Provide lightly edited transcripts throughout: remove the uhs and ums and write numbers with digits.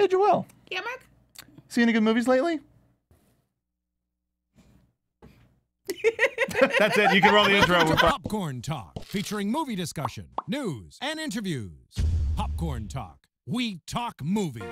Hey, Joelle. Yeah, Mark? See any good movies lately? That's it. You can roll the intro. Popcorn Talk, featuring movie discussion, news, and interviews. Popcorn Talk. We talk movies.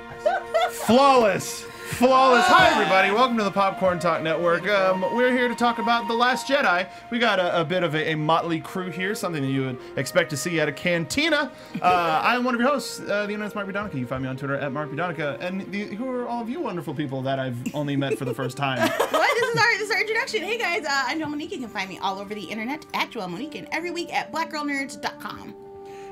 Flawless. Hi, everybody. Welcome to the Popcorn Talk Network. We're here to talk about The Last Jedi. We got a bit of a motley crew here, something that you would expect to see at a cantina. I'm one of your hosts, the internet's Mark Donica. You can find me on Twitter at Mark Donica. And who are all of you wonderful people that I've only met for the first time? What? This is our introduction. Hey, guys. I'm Joelle Monique. You can find me all over the internet at Joelle Monique and every week at blackgirlnerds.com.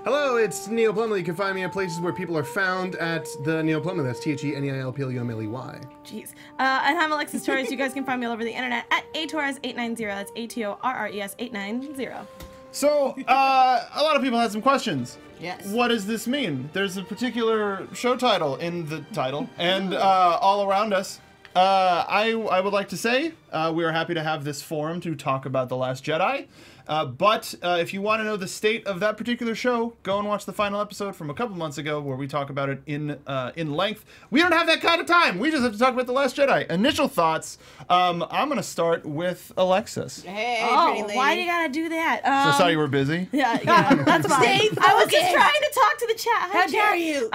Hello, it's Neil Plumley. You can find me in places where people are found at the Neil Plumley. That's TheNeilPlumley. Jeez. And I'm Alexis Torres. You guys can find me all over the internet at atorres890. That's ATORRES 890. So, a lot of people had some questions. Yes. What does this mean? There's a particular show title in the title, and all around us. I would like to say we are happy to have this forum to talk about The Last Jedi. But if you want to know the state of that particular show, go and watch the final episode from a couple months ago where we talk about it in length. We don't have that kind of time. We just have to talk about The Last Jedi. Initial thoughts. I'm going to start with Alexis. Hey, Oh, why do you gotta do that? So I saw you were busy. Yeah, that's fine. I was just trying to talk to the chat. How dare you?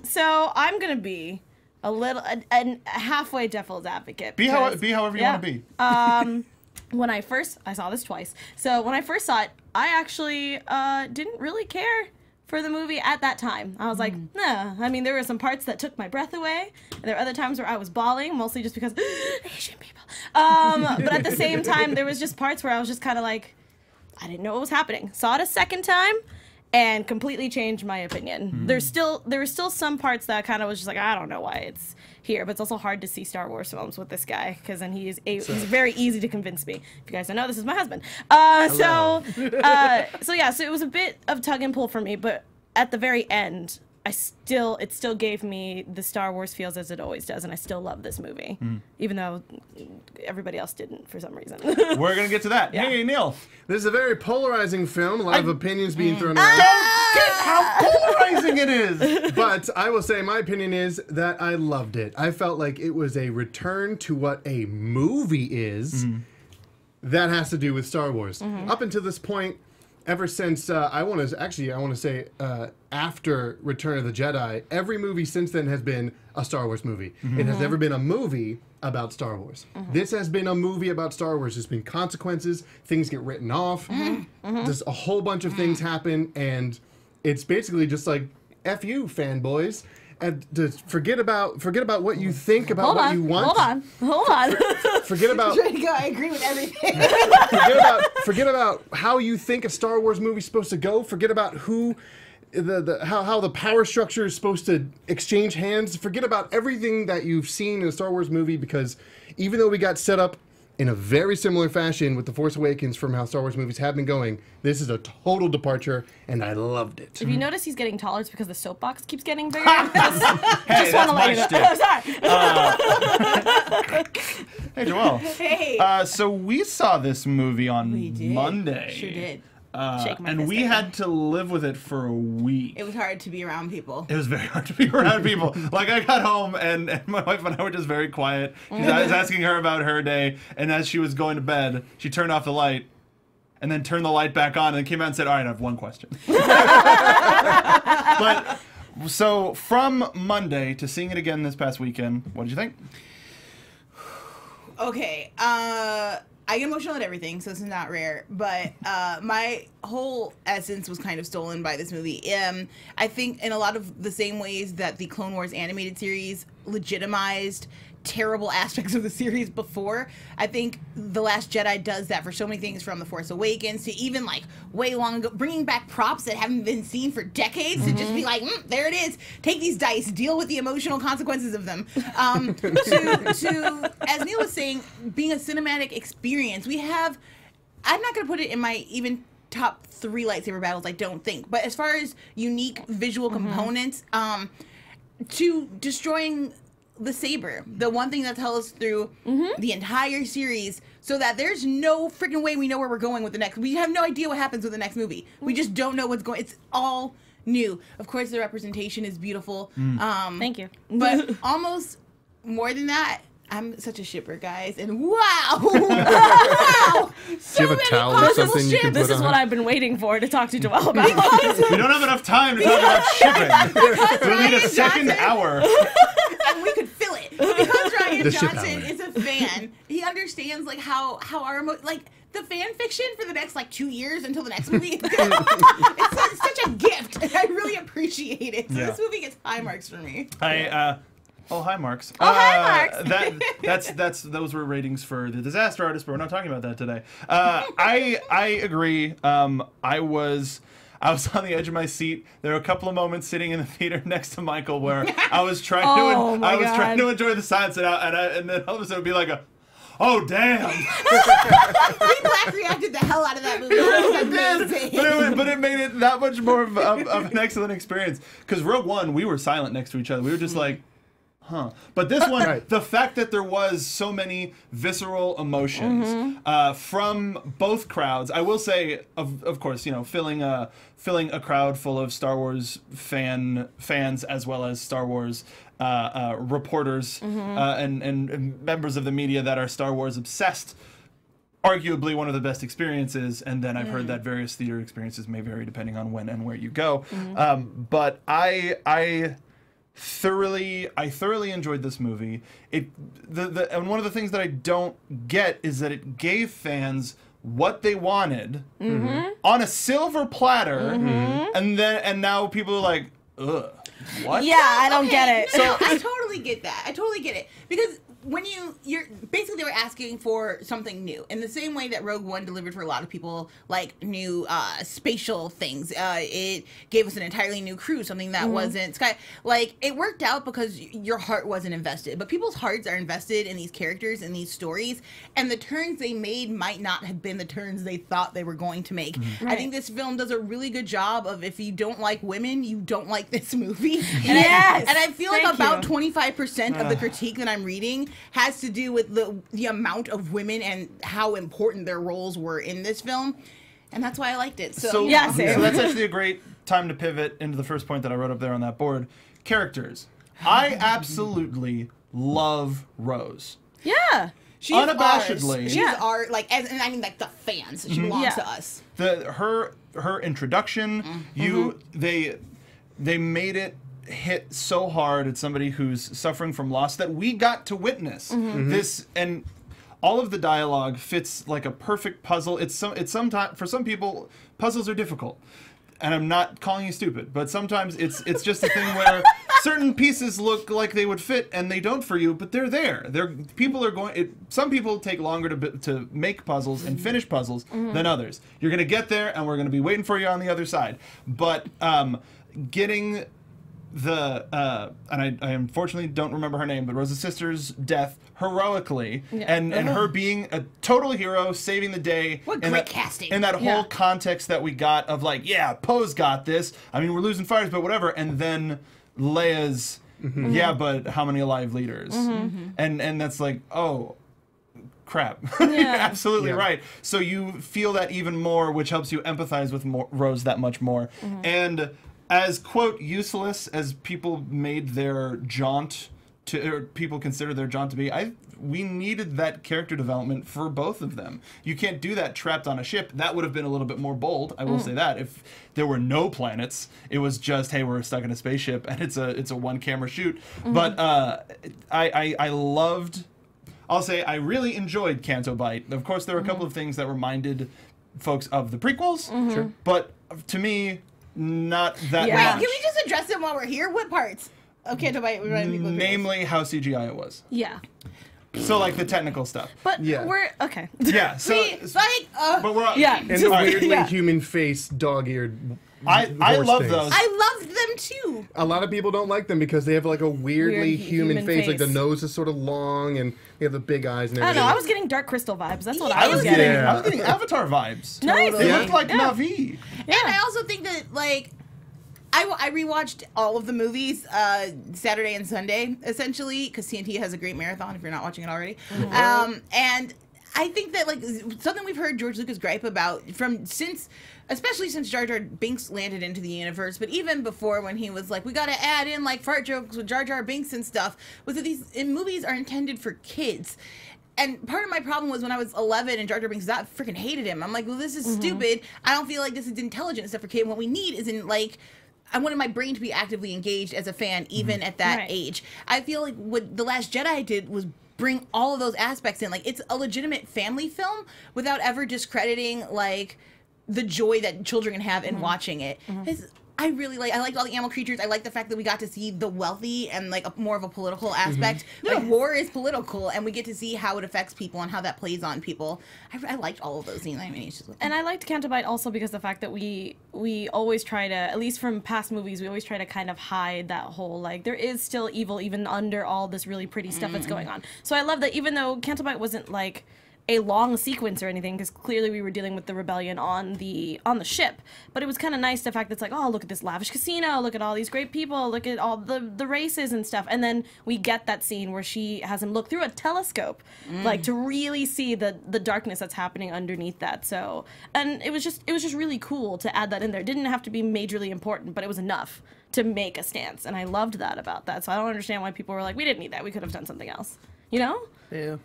So I'm gonna be a little a halfway devil's advocate. Be however you want to be. When I saw this twice. So when I first saw it, I actually didn't really care for the movie at that time. I was like, nah. I mean, there were some parts that took my breath away. And there were other times where I was bawling, mostly just because Asian people. But at the same time, there was just parts where I was just kind of like, I didn't know what was happening. Saw it a second time and completely changed my opinion. There were still some parts that I kind of was just like, I don't know why it's here, but it's also hard to see Star Wars films with this guy because then he's very easy to convince me. If you guys don't know, this is my husband. So it was a bit of tug and pull for me, but at the very end, it still gave me the Star Wars feels as it always does, and I still love this movie, even though everybody else didn't for some reason. We're gonna get to that. Yeah. Hey, Neil. This is a very polarizing film. A lot of opinions being thrown around. Don't get how polarizing it is. But I will say my opinion is that I loved it. I felt like it was a return to what a movie is that has to do with Star Wars. Up until this point, ever since I want to say after Return of the Jedi, every movie since then has been a Star Wars movie. It has never been a movie about Star Wars. This has been a movie about Star Wars. There's been consequences, things get written off, just a whole bunch of things happen, and it's basically just like, F you, fanboys. And just forget about what you think about what you want. Hold on. Forget about. I agree with everything. Forget about how you think a Star Wars movie's supposed to go. Forget about how the power structure is supposed to exchange hands. Forget about everything that you've seen in a Star Wars movie, because even though we got set up in a very similar fashion with The Force Awakens from how Star Wars movies have been going, this is a total departure, and I loved it. If you notice he's getting taller, it's because the soapbox keeps getting bigger. Hey, that's my shtick. Hey, Joelle. Hey. So we saw this movie on Monday. Sure did. And we had to live with it for a week. It was hard to be around people. It was very hard to be around people. Like, I got home, and my wife and I were just very quiet. I was asking her about her day, and as she was going to bed, she turned off the light, and then turned the light back on, and then came out and said, all right, I have one question. But, so, from Monday to seeing it again this past weekend, what did you think? Okay, I get emotional at everything, so this is not rare, but my whole essence was kind of stolen by this movie. I think in a lot of the same ways that the Clone Wars animated series legitimized terrible aspects of the series before, I think The Last Jedi does that for so many things, from The Force Awakens to even like way long ago, bringing back props that haven't been seen for decades to just be like, there it is, take these dice, deal with the emotional consequences of them. To as Neil was saying, being a cinematic experience, we have, I'm not going to put it in my even top 3 lightsaber battles, I don't think, but as far as unique visual components, to destroying the saber, the one thing that tells us through the entire series, so that there's no freaking way we know where we're going with the next. We have no idea what happens with the next movie. We just don't know what's going. It's all new. Of course, the representation is beautiful. Thank you. But almost more than that, I'm such a shipper, guys. And wow! Wow! Do you have a towel or something you can This put is on? what I've been waiting for to talk to Joelle about. We don't have enough time to talk about shipping. We need a second Johnson- hour. And we could fill it. Because Ryan The ship Johnson hour. is a fan, he understands like how our like the fan fiction for the next like 2 years until the next movie. It's such a gift, and I really appreciate it. So Yeah. this movie gets high marks for me. Oh, hi, Marks. hi, Marks. Those were ratings for The Disaster Artist, but we're not talking about that today. I agree. I was on the edge of my seat. There were a couple of moments sitting in the theater next to Michael where I was trying trying to enjoy the silence and then all of a sudden it would be like oh damn. We black reacted the hell out of that movie. It was amazing. But it made it that much more of an excellent experience. Because Rogue One, we were silent next to each other. We were just like, huh. But this one, Right. the fact that there was so many visceral emotions from both crowds, I will say, of course, filling a crowd full of Star Wars fans as well as Star Wars reporters and members of the media that are Star Wars obsessed. Arguably one of the best experiences, and then I've heard that various theater experiences may vary depending on when and where you go. But I thoroughly enjoyed this movie. And one of the things that I don't get is that it gave fans what they wanted on a silver platter, and now people are like, ugh, what? Yeah, I don't get it. No, I totally get that. I totally get it. Because when you're basically they were asking for something new in the same way that Rogue One delivered for a lot of people, like new spatial things. It gave us an entirely new crew, something that wasn't Sky. Like it worked out because your heart wasn't invested, but people's hearts are invested in these characters and these stories, and the turns they made might not have been the turns they thought they were going to make. I think this film does a really good job of if you don't like women, you don't like this movie. And I feel like Thank about you. 25% of the critique that I'm reading has to do with the amount of women and how important their roles were in this film, and that's why I liked it. So Yeah, same. So that's actually a great time to pivot into the first point that I wrote up there on that board. Characters. I absolutely love Rose. Yeah. she's unabashedly. ours. She's our and I mean like the fans. She belongs to us. Her introduction, they made it hit so hard at somebody who's suffering from loss that we got to witness this, and all of the dialogue fits like a perfect puzzle. It's sometimes for some people puzzles are difficult, and I'm not calling you stupid, but sometimes it's just a thing where certain pieces look like they would fit and they don't for you, but they're there. Some people take longer to make puzzles and finish puzzles than others. You're gonna get there, and we're gonna be waiting for you on the other side. But getting and I unfortunately don't remember her name, but Rose's sister's death heroically, and her being a total hero, saving the day. What great casting. And that whole context that we got of like, yeah, Poe's got this. I mean, we're losing fighters, but whatever. And then Leia's, yeah, but how many alive leaders? And that's like, oh, crap. You're absolutely right. So you feel that even more, which helps you empathize with Rose that much more. And as, quote, useless as people made their jaunt or people consider their jaunt to be, we needed that character development for both of them. You can't do that trapped on a ship. That would have been a little bit more bold, I will say that. If there were no planets, it was just, hey, we're stuck in a spaceship and it's a one-camera shoot. But I loved... I'll say I really enjoyed Canto Bight. Of course, there were a couple of things that reminded folks of the prequels, but to me, not that Wait, much. can we just address them while we're here? What parts? Okay, Namely, how CGI it was. Yeah. So, like, the technical stuff. But Yeah. we're okay. Yeah, so... but we're, Yeah. And the weirdly Yeah. human-faced, dog-eared I horse love things. those. I loved them too. A lot of people don't like them because they have like a weirdly Weird human human face. Like the face. nose is sort of long and they have the big eyes and I don't everything. know. I was getting Dark Crystal vibes. That's what Yeah, I was getting. Yeah. I was getting Avatar vibes. Nice. They Yeah. looked like Yeah. Na'vi. And I also think that, like, I rewatched all of the movies Saturday and Sunday, essentially, because TNT has a great marathon if you're not watching it already. And I think that like something we've heard George Lucas gripe about especially since Jar Jar Binks landed into the universe, but even before when he was like, we got to add in like fart jokes with Jar Jar Binks and stuff, was that these movies are intended for kids. And part of my problem was when I was 11 and Jar Jar Binks, I freaking hated him. I'm like, well, this is stupid. I don't feel like this is intelligent stuff for kids. What we need is I wanted my brain to be actively engaged as a fan, even at that age. I feel like what The Last Jedi did was bring all of those aspects in. Like, it's a legitimate family film without ever discrediting, like, the joy that children can have in watching it. I liked all the animal creatures. I like the fact that we got to see the wealthy and like more of a political aspect. Like war is political, and we get to see how it affects people and how that plays on people. I liked all of those scenes. I mean, and I liked Canto Bight also because the fact that we always try to, at least from past movies, we always try to kind of hide that whole like there is still evil even under all this really pretty stuff that's going on. So I love that even though Canto Bight wasn't like a long sequence or anything, because clearly we were dealing with the rebellion on the ship, but it was kind of nice the fact that it's like, oh, look at this lavish casino, look at all these great people, look at all the races and stuff, and then we get that scene where she has him look through a telescope like to really see the darkness that's happening underneath that. So, and it was just really cool to add that in there. It didn't have to be majorly important, but it was enough to make a stance, and I loved that about that. So I don't understand why people were like, we didn't need that, we could have done something else, you know? Yeah.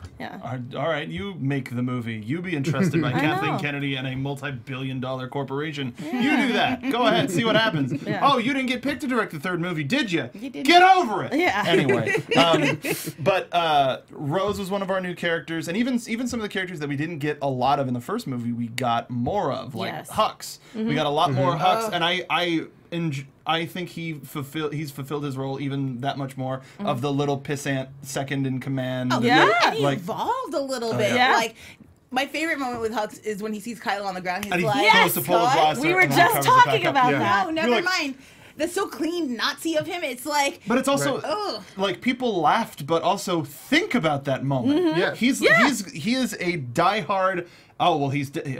All right, you make the movie. You be entrusted by Kathleen Kennedy and a multi-billion-dollar corporation. Yeah. You do that. Go ahead, see what happens. Yeah. Oh, you didn't get picked to direct the third movie, did you? You did. Get over it. Yeah. Anyway, but Rose was one of our new characters, and even some of the characters that we didn't get a lot of in the first movie, we got more of, like Hux. We got a lot more Hux, and I think he's fulfilled his role even that much more of the little pissant second in command. Oh, yeah. And he evolved a little bit. Yeah. Like, my favorite moment with Hux is when he sees Kylo on the ground. He's like, yes, we were just talking about that. No, never mind. The so clean Nazi of him, it's like... But it's also, like, people laughed, but also think about that moment. Yeah. He is a diehard... Oh, well,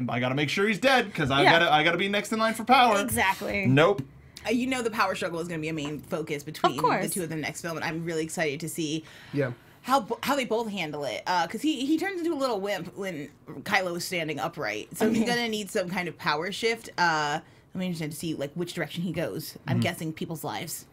I gotta make sure he's dead, because I gotta be next in line for power. Exactly. Nope. You know the power struggle is going to be a main focus between the two of them next film, and I'm really excited to see how they both handle it. Because he turns into a little wimp when Kylo is standing upright, so he's going to need some kind of power shift. I'm interested to see like which direction he goes. I'm guessing people's lives.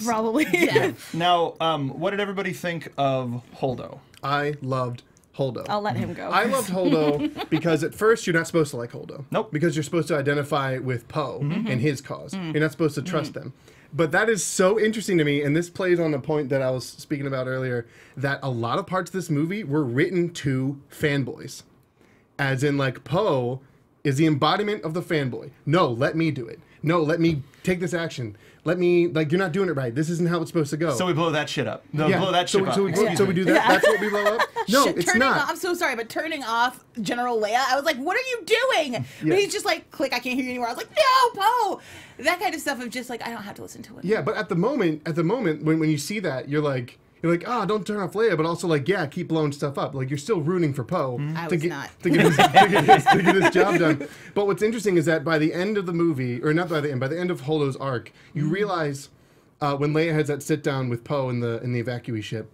Probably. Yeah. Now, what did everybody think of Holdo? I loved Holdo. I'll let him go. I loved Holdo because at first you're not supposed to like Holdo. Nope. Because you're supposed to identify with Poe and his cause. You're not supposed to trust them. But that is so interesting to me, and this plays on the point that I was speaking about earlier, that a lot of parts of this movie were written to fanboys. As in, like, Poe is the embodiment of the fanboy. No, let me do it. No, let me take this action. Let me, like, you're not doing it right. This isn't how it's supposed to go. So we blow that shit up. Blow that shit up. So we do that? Yeah. That's what we blow up? No, it's not. I'm so sorry, but turning off General Leia, I was like, what are you doing? Yeah. But he's just like, click, I can't hear you anymore. I was like, no, Poe! That kind of stuff of just like, I don't have to listen to it. Yeah, but at the moment, when you see that, you're like, oh, don't turn off Leia, but also like, yeah, keep blowing stuff up. Like, you're still rooting for Poe to get his job done. But what's interesting is that by the end of the movie, or not by the end, by the end of Holdo's arc, you realize when Leia has that sit down with Poe in the evacuee ship,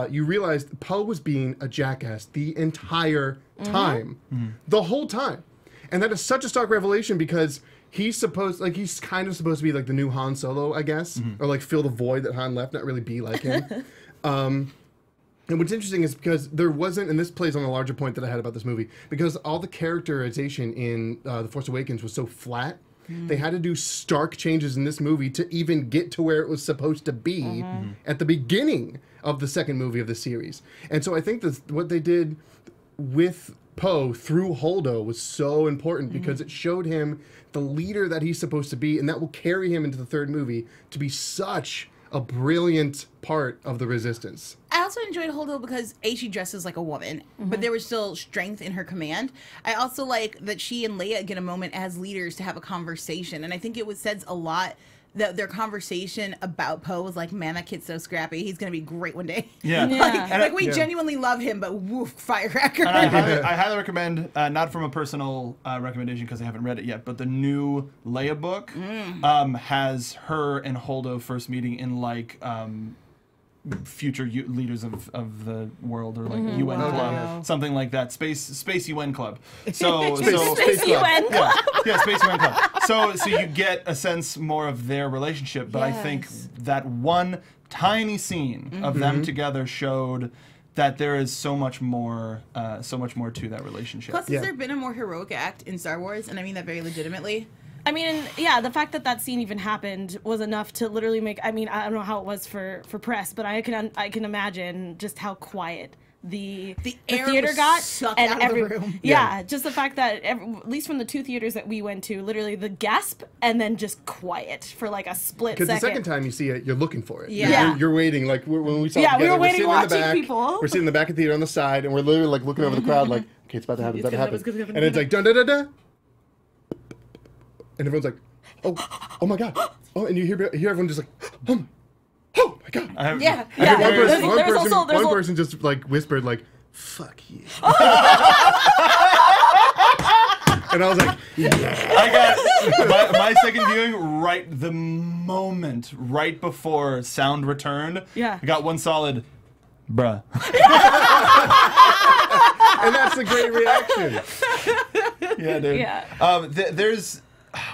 you realize Poe was being a jackass the entire time, the whole time, and that is such a stark revelation because he's kind of supposed to be like the new Han Solo, I guess, or like fill the void that Han left, not really be like him. And what's interesting is because there wasn't, and this plays on a larger point that I had about this movie, because all the characterization in The Force Awakens was so flat. They had to do stark changes in this movie to even get to where it was supposed to be at the beginning of the second movie of the series. And so I think that what they did with Poe through Holdo was so important because it showed him the leader that he's supposed to be, and that will carry him into the third movie to be such a brilliant part of the Resistance. I also enjoyed Holdo because she dresses like a woman, but there was still strength in her command. I also like that she and Leia get a moment as leaders to have a conversation, and I think it says a lot that their conversation about Poe was like, man, that kid's so scrappy. He's going to be great one day. Yeah. Like we genuinely love him, but woof, firecracker. And I highly recommend, not from a personal recommendation because I haven't read it yet, but the new Leia book has her and Holdo first meeting in like future leaders of the world, or like UN club, something like that. Space UN club. So Space UN Club. Yeah, Space UN Club. So you get a sense more of their relationship, but I think that one tiny scene of them together showed that there is so much more to that relationship. Plus, has there been a more heroic act in Star Wars? And I mean that very legitimately. I mean, yeah, the fact that that scene even happened was enough to literally make. I mean, I don't know how it was for press, but I can imagine just how quiet the theater got, sucked and out of the room. Yeah, just the fact that at least from the 2 theaters that we went to, literally the gasp and then just quiet for like a split second. Because the second time you see it, you're looking for it. Yeah. You're waiting. Like when we saw it Yeah, together, we were we're waiting, sitting in the watching back. people. We're sitting in the back of the theater on the side, and we're literally like looking over the crowd, like, okay, it's about to happen. It's about to happen. It's gonna happen. And it's like dun da da da, and everyone's like, oh my god, oh, and you hear everyone just like, oh my god. Yeah. One person just like whispered like, fuck you. And I was like, yeah. I got my second viewing the moment right before sound returned. Yeah. I got one solid, bruh. And that's a great reaction. Yeah, dude. Yeah.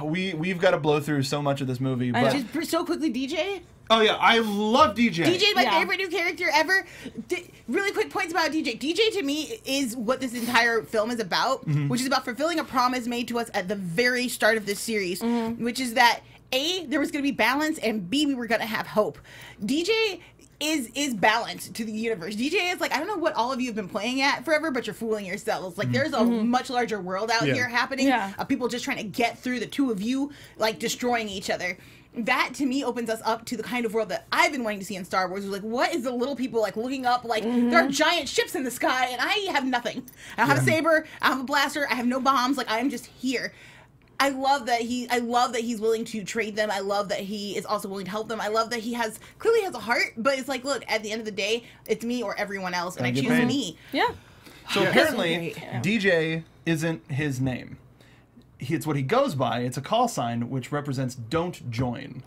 We've got to blow through so much of this movie, but Just so quickly, DJ. oh yeah, I love DJ. DJ is my Yeah. favorite new character ever. Really quick points about DJ. DJ to me is what this entire film is about, which is about fulfilling a promise made to us at the very start of this series, which is that A, there was going to be balance, and B, we were going to have hope. DJ is balance to the universe. DJ is like, I don't know what all of you have been playing at forever, but you're fooling yourselves. Like, there's a much larger world out here happening of people just trying to get through the two of you, like, destroying each other. That to me opens us up to the kind of world that I've been wanting to see in Star Wars. It was like, what is the little people like looking up? Like, there are giant ships in the sky, and I have nothing. I don't have a saber. I don't have a blaster. I have no bombs. Like, I am just here. I love that he's willing to trade them. I love that he is also willing to help them. I love that he clearly has a heart, but it's like, look, at the end of the day, it's me or everyone else, and I choose me. Yeah. So apparently, Great. DJ isn't his name. It's what he goes by. It's a call sign which represents "Don't Join,"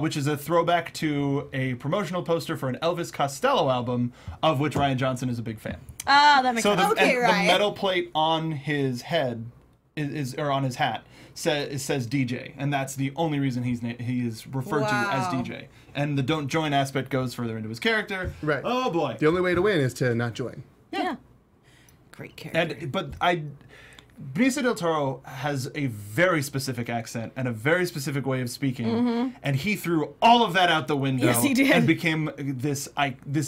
which is a throwback to a promotional poster for an Elvis Costello album, of which Rian Johnson is a big fan. Ah, that makes So sense. Okay, the Ryan. metal plate on his head or on his hat says DJ, and that's the only reason he is referred to as DJ. And the "Don't Join" aspect goes further into his character. Right. Oh boy. The only way to win is to not join. Yeah. Great character. But Benicio del Toro has a very specific accent and a very specific way of speaking, and he threw all of that out the window. Yes, he did. And became this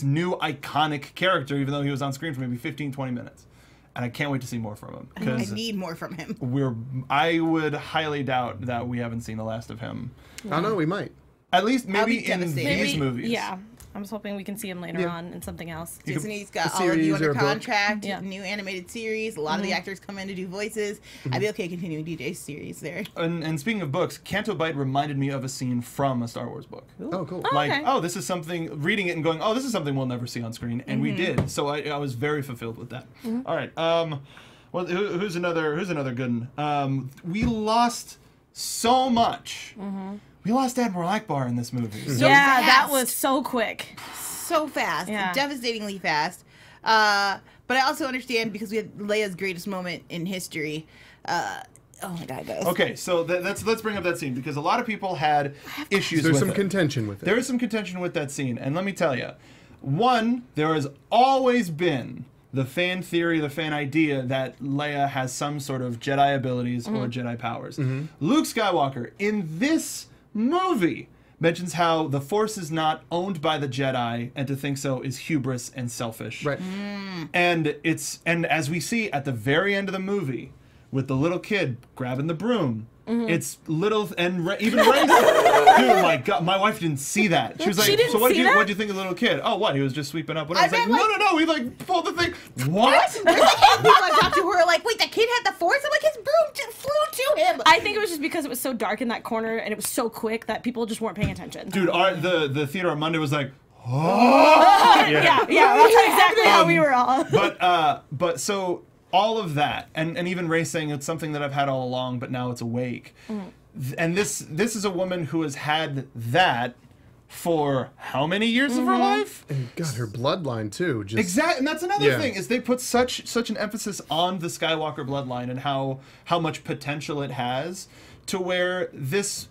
new iconic character, even though he was on screen for maybe 15, 20 minutes. And I can't wait to see more from him. I 'Cause need more from him. I would highly doubt that we haven't seen the last of him. I don't know, we might. At least be maybe in devastated. these movies. Yeah. I'm just hoping we can see him later on in something else. Disney's got a all of you series or under a book. contract, Yeah. new animated series. A lot of the actors come in to do voices. I'd be okay continuing DJ's series there. And speaking of books, Canto Bight reminded me of a scene from a Star Wars book. Oh, cool. Oh, Like, okay. oh, this is something, reading it and going, oh, this is something we'll never see on screen. And we did. So I was very fulfilled with that. All right. Well, who's another good one? We lost so much. We lost Admiral Akbar in this movie. So Yeah, that fast. was so quick. So fast. Yeah. Devastatingly fast. But I also understand because we had Leia's greatest moment in history. Oh my God, guys. Okay, so let's bring up that scene because a lot of people had issues There's with some it. contention with it. There is some contention with that scene, and let me tell you, one, there has always been the fan theory, the fan idea that Leia has some sort of Jedi abilities or Jedi powers. Luke Skywalker, in this movie, mentions how the Force is not owned by the Jedi, and to think so is hubris and selfish. Right. And as we see at the very end of the movie, with the little kid grabbing the broom, it's little and even Ray. Dude, my God, my wife didn't see that. She was like, She didn't "So what see did that? you think of the little kid? Oh, what? He was just sweeping up." What? I was like, meant, "No, he like pulled the thing. What?" There's like 8 people I talked to who are like, wait, the kid had the Force? I'm like, his broom just flew to him. I think it was just because it was so dark in that corner and it was so quick that people just weren't paying attention. Dude, the theater on Monday was like, "Oh." yeah, that's exactly how we were all. But so all of that, and even Ray saying it's something that I've had all along, but now it's awake. And this is a woman who has had that for how many years of her life? And God, her bloodline too. Just Exactly, and that's another Yeah. thing is they put such an emphasis on the Skywalker bloodline and how much potential it has to where this.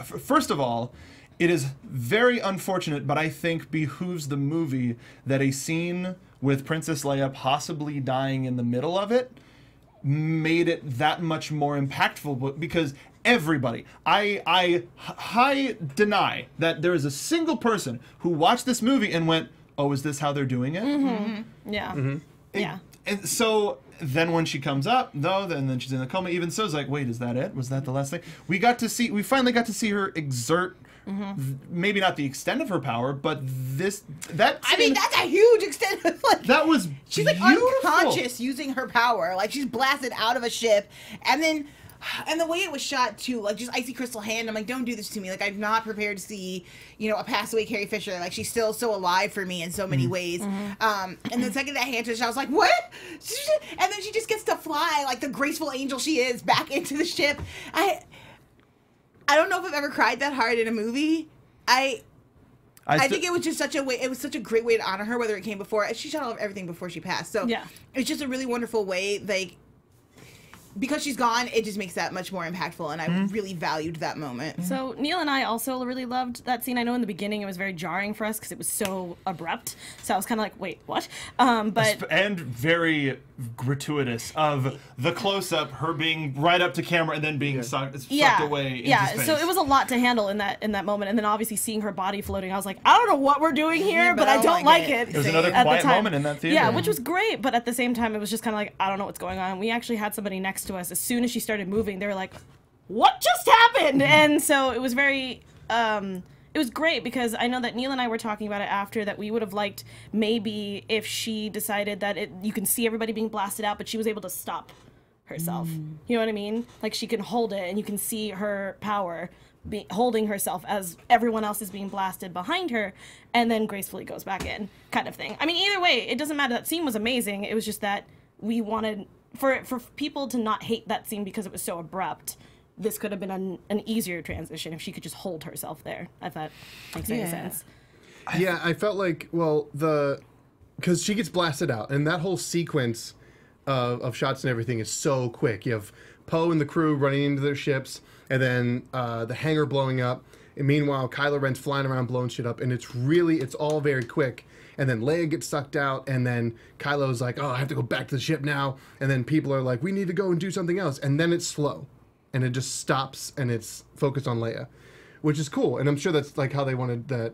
First of all, it is very unfortunate, but I think behooves the movie that a scene with Princess Leia possibly dying in the middle of it made it that much more impactful because everybody, I deny that there is a single person who watched this movie and went, oh, is this how they're doing it? Yeah. Yeah. And so then when she comes up, though, then she's in the coma. Even so, it's like, wait, is that it? Was that the last thing? We finally got to see her exert, maybe not the extent of her power, but that. I mean, that's a huge extent of like. That was She's like beautiful. unconscious using her power. Like she's blasted out of a ship, and the way it was shot too, like just icy crystal hand. I'm like, don't do this to me. Like I'm not prepared to see, a passed away Carrie Fisher. Like she's still so alive for me in so many ways. And the second that hand touched, I was like, what? And then she just gets to fly like the graceful angel she is back into the ship. I don't know if I've ever cried that hard in a movie. I think it was just such a great way to honor her, whether it came before. She shot all of everything before she passed. So Yeah. it's just a really wonderful way, like, because she's gone, it just makes that much more impactful, and I really valued that moment. So Neil and I also really loved that scene. I know in the beginning it was very jarring for us because it was so abrupt. So I was kind of like, wait, what? But and very gratuitous of the close-up, her being right up to camera and then being sucked away into space. So it was a lot to handle in that moment, and then obviously seeing her body floating, I was like, I don't know what we're doing here, but I don't like it. It was another At the quiet time. moment in that theater. Yeah, which was great, but at the same time, it was just kind of like, I don't know what's going on. We actually had somebody next to us. As soon as she started moving, they were like, what just happened? And so it was very, it was great because I know that Neil and I were talking about it after, that we would have liked maybe if she decided that you can see everybody being blasted out, but she was able to stop herself. You know what I mean? Like she can hold it and you can see her power holding herself as everyone else is being blasted behind her, and then gracefully goes back in, kind of thing. I mean, either way, it doesn't matter. That scene was amazing. It was just that we wanted for people to not hate that scene because it was so abrupt. This could have been an easier transition if she could just hold herself there. I thought makes any sense. Yeah, I felt like, because she gets blasted out, and that whole sequence of shots and everything is so quick. You have Poe and the crew running into their ships, and then the hangar blowing up, and meanwhile Kylo Ren's flying around blowing shit up, and it's all very quick. And then Leia gets sucked out, and then Kylo's like, oh, I have to go back to the ship now. And then people are like, we need to go and do something else. And then it's slow, and it just stops, and it's focused on Leia, which is cool. And I'm sure that's like how they wanted that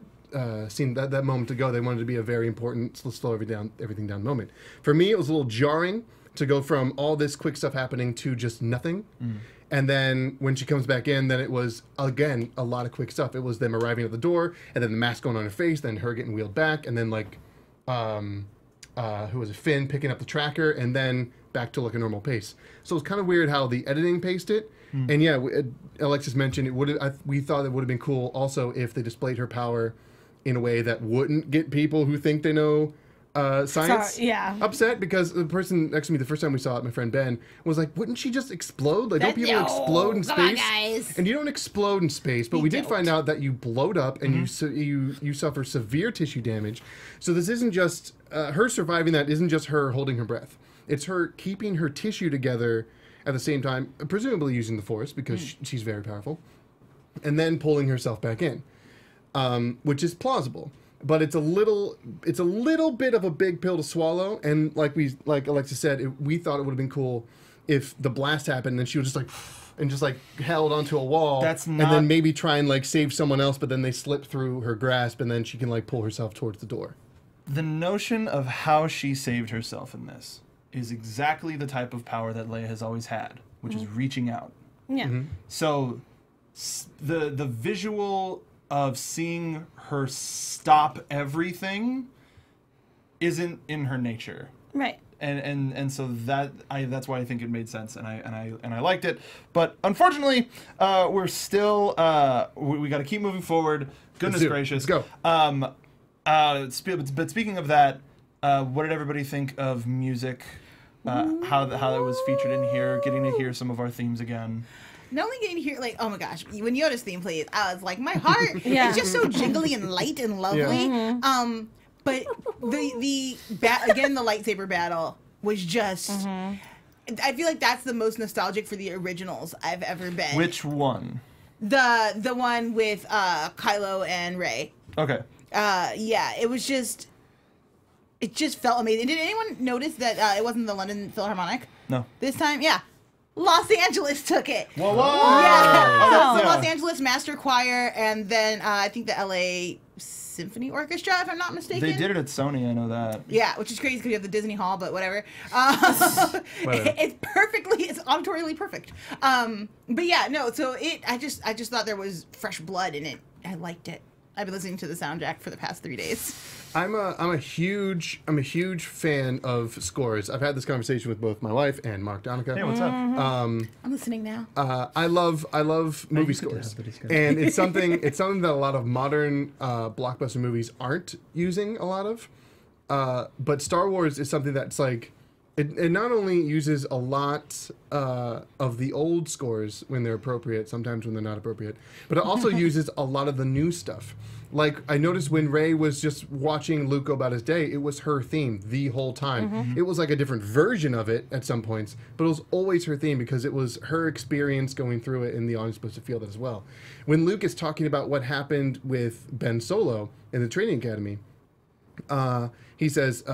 scene, that moment to go. They wanted it to be a very important, slow everything down moment. For me, it was a little jarring to go from all this quick stuff happening to just nothing. And then when she comes back in, then it was, again, a lot of quick stuff. It was them arriving at the door, and then the mask going on her face, then her getting wheeled back, and then, like, who was it, Finn picking up the tracker, and then back to, like, a normal pace. So it's kind of weird how the editing paced it. And, yeah, Alexis mentioned we thought it would have been cool also if they displayed her power in a way that wouldn't get people who think they know science upset, because the person next to me the first time we saw it, my friend Ben, was like, wouldn't she just explode? Like, don't people explode in space? Come on, guys. And you don't explode in space, but we did find out that you blowed up and you suffer severe tissue damage. So this isn't just her surviving, that isn't just her holding her breath. It's her keeping her tissue together at the same time, presumably using the Force, because she's very powerful, and then pulling herself back in, which is plausible. But it's a little bit of a big pill to swallow, and like Alexis said, we thought it would have been cool if the blast happened and then she was just like held onto a wall, and then maybe try and like save someone else, but then they slip through her grasp and then she can like pull herself towards the door. The notion of how she saved herself in this is exactly the type of power that Leia has always had, which is reaching out. Yeah. So the visual of seeing her stop everything isn't in her nature, Right. and so that's why I think it made sense, and I liked it. But unfortunately, we're still we got to keep moving forward. Goodness gracious, let's go. But speaking of that, what did everybody think of music? How it was featured in here, getting to hear some of our themes again. not only getting to hear, like, oh my gosh, when Yoda's theme plays, I was like, my heart is just so jiggly and light and lovely. But the lightsaber battle was just. I feel like that's the most nostalgic for the originals I've ever been. Which one? The one with Kylo and Rey. Okay. Yeah, it was just. It just felt amazing. Did anyone notice that it wasn't the London Philharmonic? No. This time, yeah. Los Angeles took it. Whoa! Yeah. The Los Angeles Master Choir, and then I think the LA Symphony Orchestra, if I'm not mistaken. They did it at Sony, I know that. Yeah, which is crazy because you have the Disney Hall, but whatever. It's auditorially perfect. But yeah, no. So I just thought there was fresh blood in it. I liked it. I've been listening to the soundtrack for the past 3 days. I'm a huge fan of scores. I've had this conversation with both my wife and Mark Donica. Hey, what's up? I'm listening now. I love movie scores, and it's something that a lot of modern blockbuster movies aren't using a lot of. But Star Wars is something that's like it not only uses a lot of the old scores when they're appropriate, sometimes when they're not appropriate, but it also uses a lot of the new stuff. Like, I noticed when Rey was just watching Luke go about his day, it was her theme the whole time. It was like a different version of it at some points, but it was always her theme because it was her experience going through it, and the audience supposed to feel that as well. When Luke is talking about what happened with Ben Solo in the training academy, he says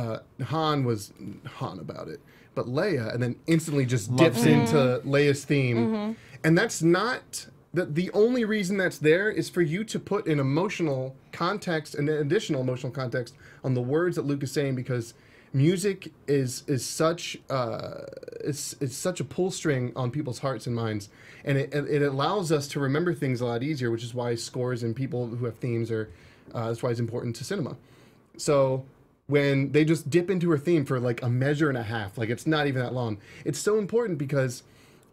Han was Han about it, but Leia, and then instantly just dips into Leia's theme. And that's not... The only reason that's there is for you to put an emotional context, an additional emotional context on the words that Luke is saying, because music is such it's such a pull string on people's hearts and minds, and it allows us to remember things a lot easier, which is why scores and people who have themes are that's why it's important to cinema. So when they just dip into her theme for like a measure and a half, like it's not even that long, it's so important because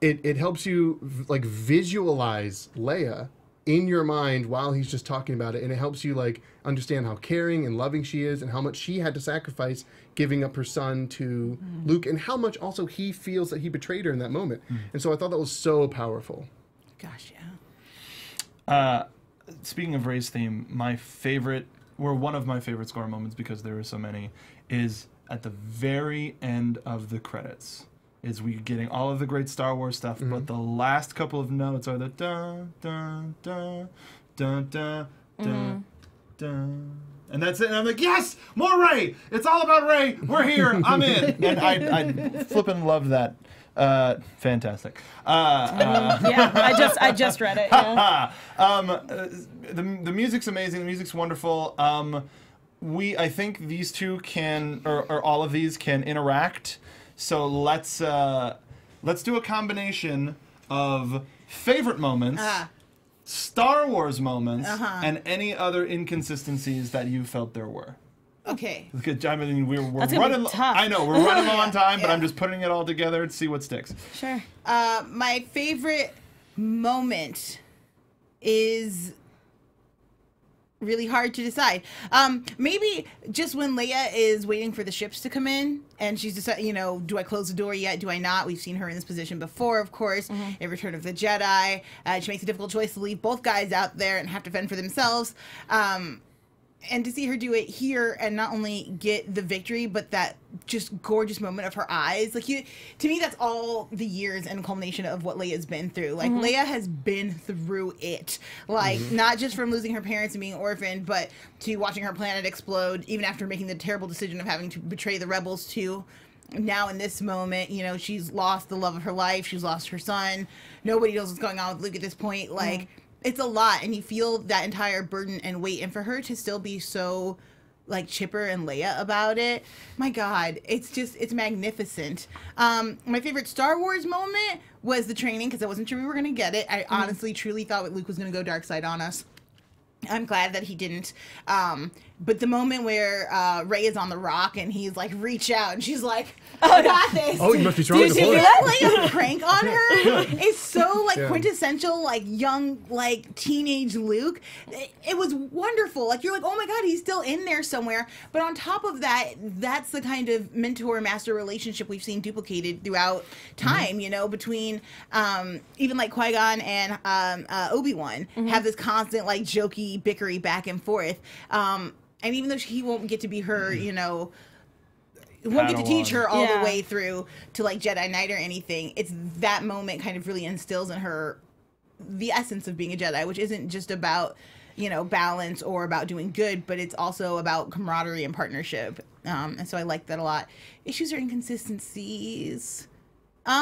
it helps you like visualize Leia in your mind while he's just talking about it, and it helps you like understand how caring and loving she is, and how much she had to sacrifice giving up her son to Luke, and how much also he feels that he betrayed her in that moment. And so I thought that was so powerful. Gosh, yeah. Speaking of Rey's theme, one of my favorite score moments, because there are so many, is at the very end of the credits. Is we getting all of the great Star Wars stuff, but the last couple of notes are the dun dun dun dun dun dun dun, and that's it. And I'm like, yes, more Rey. It's all about Rey. We're here. I'm in, and I flippin' love that. Fantastic. Yeah, I just read it. Yeah. The music's amazing. The music's wonderful. I think these two can, or all of these can interact. So let's do a combination of favorite moments, Star Wars moments, and any other inconsistencies that you felt there were. Okay. I mean, we're That's running. tough. I know we're running low on time, but I'm just putting it all together to see what sticks. Sure. My favorite moment is really hard to decide. Maybe just when Leia is waiting for the ships to come in, and she's deciding, do I close the door yet? Do I not? We've seen her in this position before, of course, in Return of the Jedi. She makes a difficult choice to leave both guys out there and have to fend for themselves. And to see her do it here and not only get the victory, but that just gorgeous moment of her eyes. Like, to me, that's all the years and culmination of what Leia's been through. Like, Leia has been through it. Like, not just from losing her parents and being orphaned, but to watching her planet explode, even after making the terrible decision of having to betray the rebels too. Now in this moment, she's lost the love of her life. She's lost her son. Nobody knows what's going on with Luke at this point. Like, it's a lot, and you feel that entire burden and weight. And for her to still be so, like, chipper and Leia about it, my God, it's magnificent. My favorite Star Wars moment was the training, because I wasn't sure we were going to get it. I honestly, truly thought Luke was going to go dark side on us. I'm glad that he didn't. But the moment where Rey is on the rock and he's like, reach out, and she's like, I got this. Oh, you must be strong as a bullet. Playing a prank on her. It's so like quintessential, like young, like teenage Luke. It was wonderful. Like you're like, oh my god, he's still in there somewhere. But on top of that, that's the kind of mentor-master relationship we've seen duplicated throughout time. You know, between even like Qui-Gon and Obi-Wan have this constant like jokey, bickery back and forth. And even though he won't get to be her, you know, won't get to teach her all the way through to like Jedi Knight or anything, it's that moment kind of really instills in her the essence of being a Jedi, which isn't just about, you know, balance or about doing good, but it's also about camaraderie and partnership. And so I like that a lot. Issues or inconsistencies. We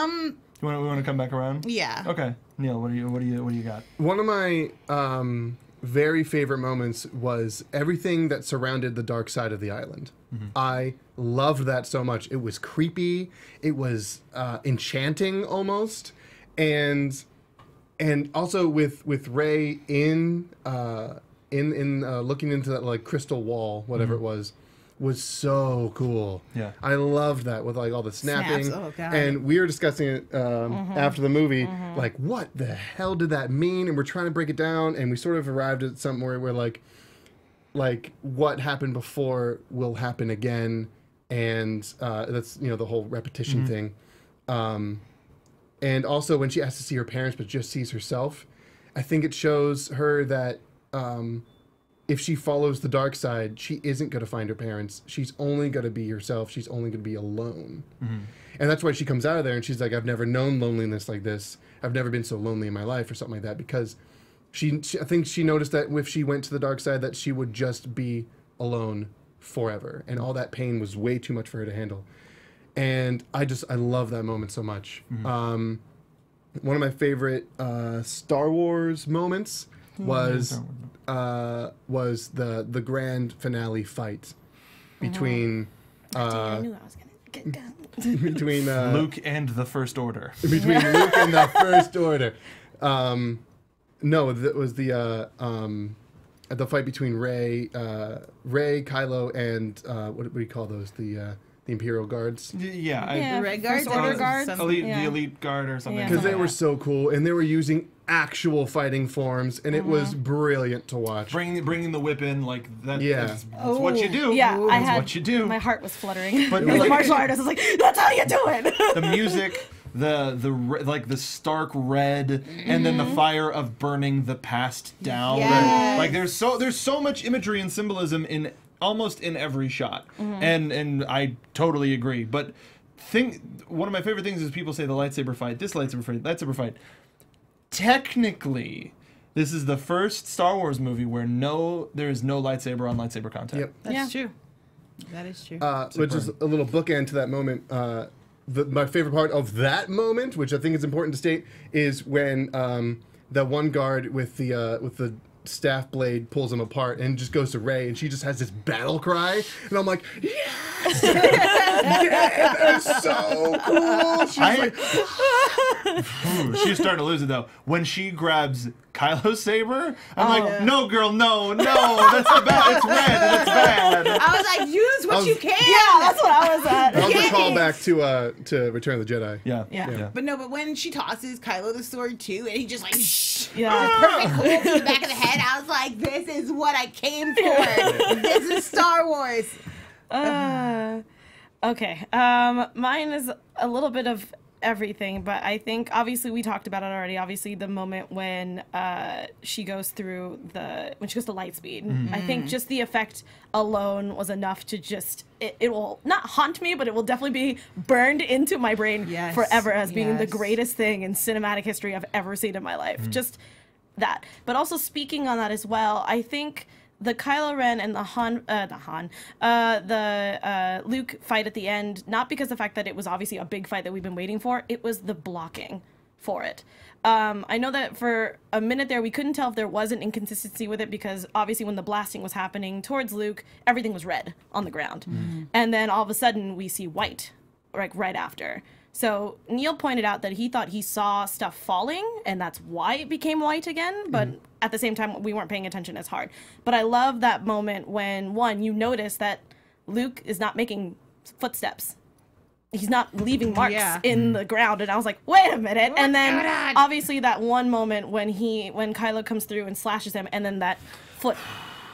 want to come back around? Yeah. Okay. Neil, what do you got? One of my very favorite moments was everything that surrounded the dark side of the island. I loved that so much. It was creepy. It was enchanting almost, and also with Rey in looking into that like crystal wall, whatever it was so cool. Yeah, I loved that with like all the snapping. Oh, God. And we were discussing it after the movie, like what the hell did that mean? And we're trying to break it down, and we sort of arrived at somewhere where like what happened before will happen again, and that's, you know, the whole repetition thing. And also when she has to see her parents but just sees herself, I think it shows her that if she follows the dark side, she isn't going to find her parents. She's only going to be herself. She's only going to be alone. And that's why she comes out of there and she's like, I've never known loneliness like this. I've never been so lonely in my life, or something like that, because I think she noticed that if she went to the dark side, that she would just be alone forever. And all that pain was way too much for her to handle. And I love that moment so much. One of my favorite Star Wars moments was the grand finale fight between I knew I was gonna get down. between Luke and the First Order. Between Luke and the First Order. No, that was the fight between Rey, Kylo, and what do we call those? The Imperial Guards. The Red Guards, First Order Guards, the Elite Guard or something. Because they were so cool, and they were using actual fighting forms, and it was brilliant to watch. Bringing the whip in, like that. Yeah. That's what you do. Yeah, That's what you do. My heart was fluttering. But as a martial artist, I was like, "That's how you do it." The music, the stark red, and then the fire of burning the past down. Yes. Like there's so much imagery and symbolism in almost in every shot, and I totally agree. But one of my favorite things is people say the lightsaber fight, this lightsaber fight. Technically, this is the first Star Wars movie where there is no lightsaber on lightsaber contact. Yep. That's true. That is true. Which is a little bookend to that moment. My favorite part of that moment, which I think is important to state, is when the one guard with the staff blade pulls him apart and just goes to Rey, and she just has this battle cry, and I'm like, yes! That's so cool! She's starting to lose it though. When she grabs Kylo's saber, I'm like, no, girl, no, that's bad. It's red. That's bad. I was like, use what you can. Yeah, that's what I was at. That was a callback to Return of the Jedi. Yeah. But when she tosses Kylo the sword too, and he just like, Yeah. perfect hole to the back of the head, I was like, this is what I came for. This is Star Wars. Okay. Mine is a little bit of everything, but I think obviously we talked about it already. Obviously, the moment when she goes through when she goes to lightspeed, I think just the effect alone was enough to just it will not haunt me, but it will definitely be burned into my brain forever as being the greatest thing in cinematic history I've ever seen in my life. Just that. But also speaking on that as well, I think the Kylo Ren and the Luke fight at the end, not because the fact that it was obviously a big fight that we've been waiting for, it was the blocking for it. I know that for a minute there, we couldn't tell if there was an inconsistency with it, because obviously when the blasting was happening towards Luke, everything was red on the ground. And then all of a sudden we see white, like right after. So Neil pointed out that he thought he saw stuff falling, and that's why it became white again. But at the same time, we weren't paying attention as hard. But I love that moment when, one, you notice that Luke is not making footsteps. He's not leaving marks in the ground, and I was like, wait a minute. And then obviously that one moment when Kylo comes through and slashes him, and then that foot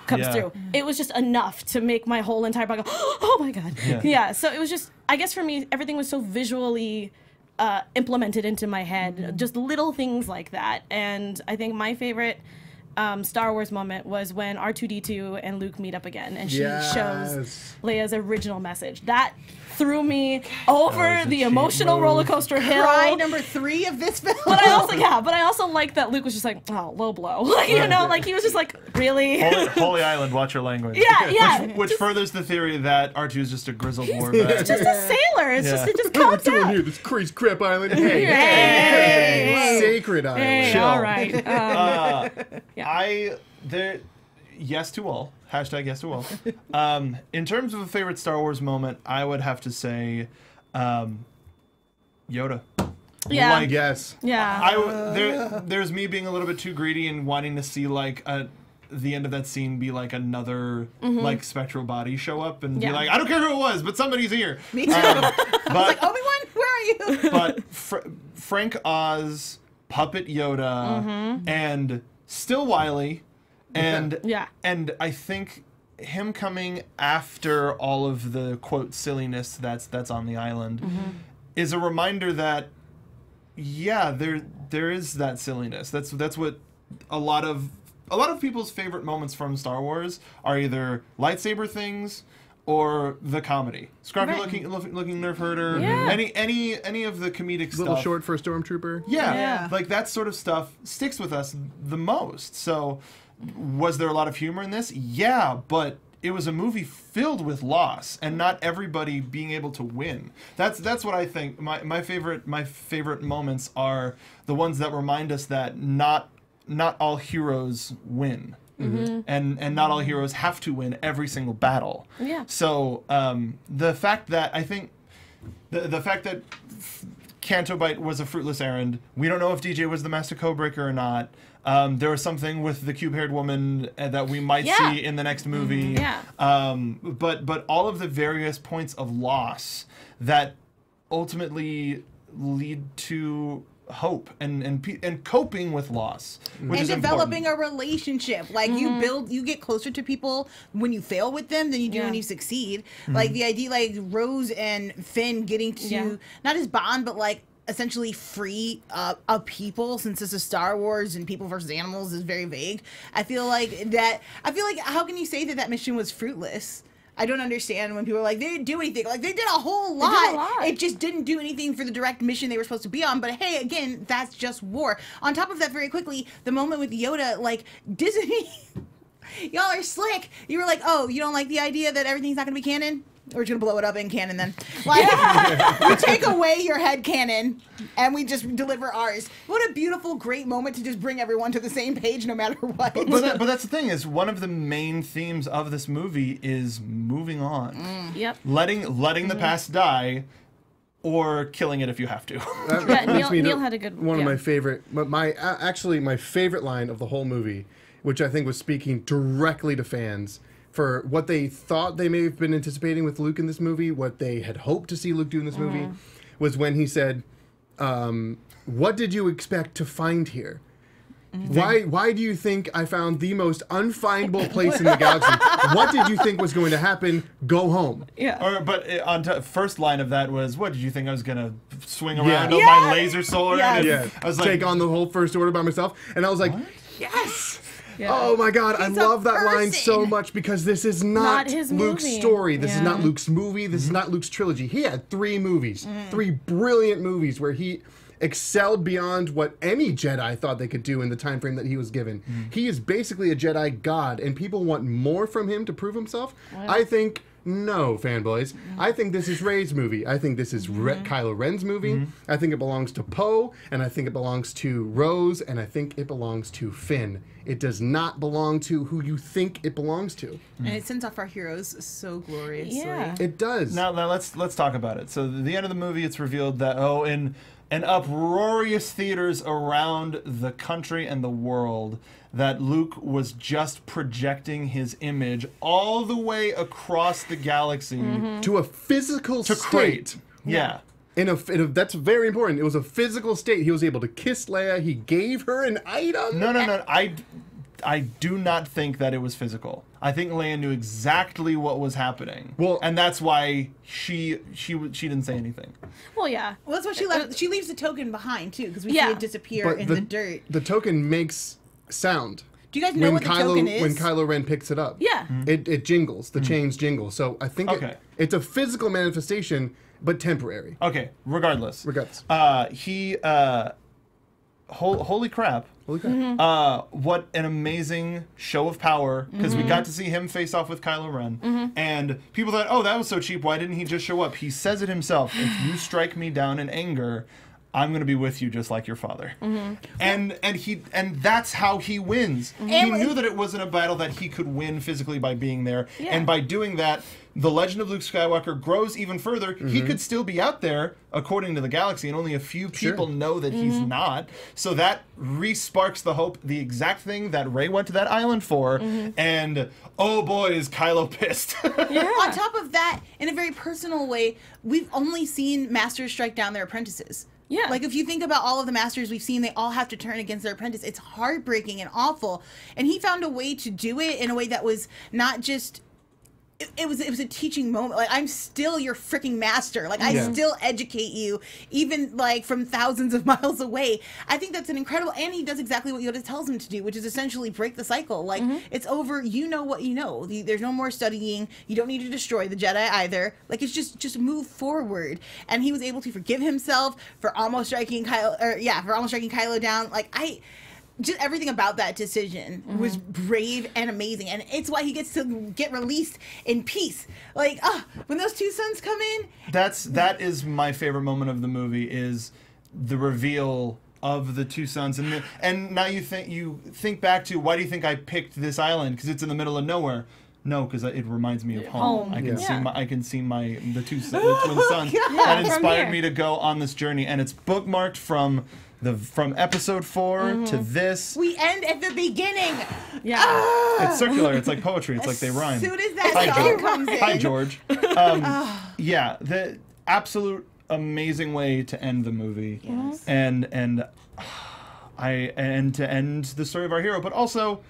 comes through. It was just enough to make my whole entire body go, oh my god. Yeah, so it was just, I guess for me, everything was so visually implemented into my head, just little things like that. And I think my favorite Star Wars moment was when R2-D2 and Luke meet up again, and she shows Leia's original message. That threw me over the emotional roller coaster hill. Cry number 3 of this film. But I also like that Luke was just like, oh, low blow. Like, you know, like he was just like, really? Holy Island, watch your language. Yeah. Which furthers the theory that R2 is just a grizzled war vet. It's just a sailor. It's just, it just comes doing out. here, this crazy crap island. Hey. Sacred island. Hey, all right. Yes to all. Hashtag yes to all. In terms of a favorite Star Wars moment, I would have to say Yoda. Yeah. Like, Yes. Yeah. There's me being a little bit too greedy and wanting to see like the end of that scene be like another like spectral body show up and be like, I don't care who it was, but somebody's here. Me too. I was like, Obi-Wan, where are you? But Frank Oz, Puppet Yoda, and still Wily. And and I think him coming after all of the quote silliness that's on the island is a reminder that there is that silliness. That's what a lot of people's favorite moments from Star Wars are, either lightsaber things or the comedy. Scruffy looking nerf herder. Any of the comedic Little stuff. short for a stormtrooper. Like that sort of stuff sticks with us the most. So was there a lot of humor in this? Yeah, but it was a movie filled with loss and not everybody being able to win. That's what I think. My favorite moments are the ones that remind us that not all heroes win. And not all heroes have to win every single battle. So the fact that I think the fact that Canto Bight was a fruitless errand. We don't know if DJ was the Master Codebreaker or not. There was something with the cube-haired woman that we might see in the next movie. But all of the various points of loss that ultimately lead to hope and coping with loss, which is developing important. a relationship. Like you get closer to people when you fail with them than you do when you succeed. Like the idea, like Rose and Finn getting to not his bond, but like essentially free a people, since this is Star Wars and people versus animals is very vague. I feel like how can you say that mission was fruitless? I don't understand when people are like, they didn't do anything. Like, they did a whole lot. It just didn't do anything for the direct mission they were supposed to be on. But hey, again, that's just war. On top of that, very quickly, the moment with Yoda, like, Disney, y'all are slick. You were like, oh, you don't like the idea that everything's not going to be canon? We're just going to blow it up in canon then. Like, we take away your head canon and we just deliver ours. What a beautiful, great moment to just bring everyone to the same page no matter what. But that's the thing, is one of the main themes of this movie is moving on. Letting the past die, or killing it if you have to. Neil had a good one. One of my favorite, actually my favorite line of the whole movie, which I think was speaking directly to fans for what they thought they may have been anticipating with Luke in this movie, what they had hoped to see Luke do in this movie, was when he said, what did you expect to find here? Why do you think I found the most unfindable place in the galaxy? What did you think was going to happen? Go home. First line of that was, what did you think I was going to swing around on my laser sword? I was like, take on the whole First Order by myself. And I was like, yes! Oh my god, I love that line so much, because this is not his Luke's movie. story. This is not Luke's movie. This is not Luke's trilogy. He had 3 movies, 3 brilliant movies where he excelled beyond what any Jedi thought they could do in the time frame that he was given. He is basically a Jedi god, and people want more from him to prove himself. I think No, fanboys. I think this is Rey's movie. I think this is Kylo Ren's movie. I think it belongs to Poe, and I think it belongs to Rose, and I think it belongs to Finn. It does not belong to who you think it belongs to. And it sends off our heroes so gloriously. Yeah. It does. Now let's talk about it. So at the end of the movie, it's revealed that in uproarious theaters around the country and the world, that Luke was just projecting his image all the way across the galaxy to a physical to state. Crate. Yeah. That's very important. It was a physical state. He was able to kiss Leia. He gave her an item. No. I do not think that it was physical. I think Leia knew exactly what was happening. Well, and that's why she didn't say anything. Well, yeah. Well, that's why she left. She leaves the token behind too, because we Yeah. see it disappear in the dirt. The token makes sound. Do you guys know what the token is? When Kylo Ren picks it up. Yeah. It jingles. The chains jingle. So I think it's a physical manifestation, but temporary. Okay, regardless. Holy crap. Holy crap. What an amazing show of power, because we got to see him face off with Kylo Ren. And people thought, oh, that was so cheap. Why didn't he just show up? He says it himself. If you strike me down in anger, I'm going to be with you just like your father. And that's how he wins. He knew that it wasn't a battle that he could win physically by being there. Yeah. And by doing that, the legend of Luke Skywalker grows even further. He could still be out there, according to the galaxy, and only a few people know that he's not. So that re-sparks the hope, the exact thing that Rey went to that island for. And, oh boy, is Kylo pissed. On top of that, in a very personal way, we've only seen masters strike down their apprentices. Yeah. Like, if you think about all of the masters we've seen, they all have to turn against their apprentice. It's heartbreaking and awful. And he found a way to do it in a way that was not just... It was a teaching moment. Like, I'm still your freaking master. Like, I still educate you, even, like, from thousands of miles away. I think that's an incredible... And he does exactly what Yoda tells him to do, which is essentially break the cycle. Like, it's over. You know what you know. There's no more studying. You don't need to destroy the Jedi either. Like, it's just move forward. And he was able to forgive himself for almost striking Kylo down. Like, just everything about that decision was brave and amazing, and it's why he gets to get released in peace. Like, when those two sons come in, that is my favorite moment of the movie, is the reveal of the two sons, and now you think back to, why do you think I picked this island? Because it's in the middle of nowhere. No, because it reminds me of home. I can see the twin sons that inspired me to go on this journey, and it's bookmarked from episode 4 to this. We end at the beginning. Yeah. It's circular. It's like poetry. It's like they rhyme. As soon as that song comes in. Hi, George. Yeah, the absolute amazing way to end the movie. Yes. And to end the story of our hero, but also,